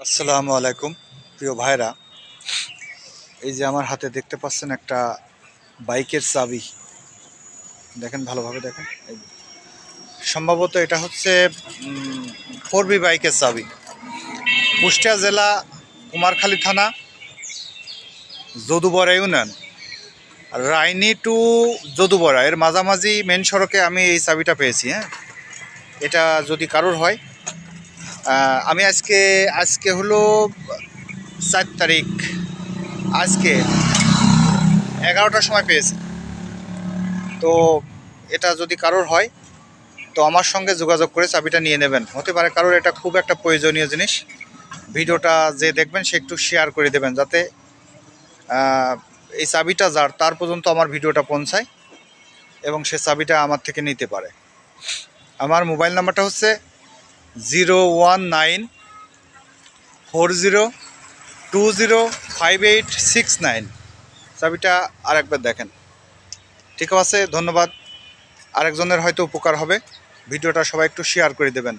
আসসালামু আলাইকুম প্রিয় ভাইরা। এই যে আমার হাতে দেখতে পাচ্ছেন একটা বাইকের চাবি। দেখেন, ভালোভাবে দেখেন। সম্ভবত এটা হচ্ছে 4B বাইকের চাবি। কুষ্টিয়া জেলা, কুমারখালী থানা, যদুবরা ইউনিয়ন, রাইনি টু যদুবরা এর মাঝামাঝি মেন সড়কে আমি এই চাবিটা পেয়েছি। হ্যাঁ, এটা যদি কারোর হয়, আমি আজকে হলো 4 তারিখ, আজকে 11টার সময় পেয়েছি। তো এটা যদি কারোর হয় তো আমার সঙ্গে যোগাযোগ করে চাবিটা নিয়ে নেবেন। হতে পারে কারোর এটা খুব একটা প্রয়োজনীয় জিনিস। ভিডিওটা যে দেখবেন সে একটু শেয়ার করে দেবেন, যাতে এই চাবিটা যার তার পর্যন্ত আমার ভিডিওটা পৌঁছায় এবং সে চাবিটা আমার থেকে নিতে পারে। আমার মোবাইল নাম্বারটা হচ্ছে 01940205869। চাবিটা আরেকবার দেখেন। ঠিক আছে, ধন্যবাদ। আরেকজনের হয়তো উপকার হবে। ভিডিওটা সবাই একটু শেয়ার করে দেবেন।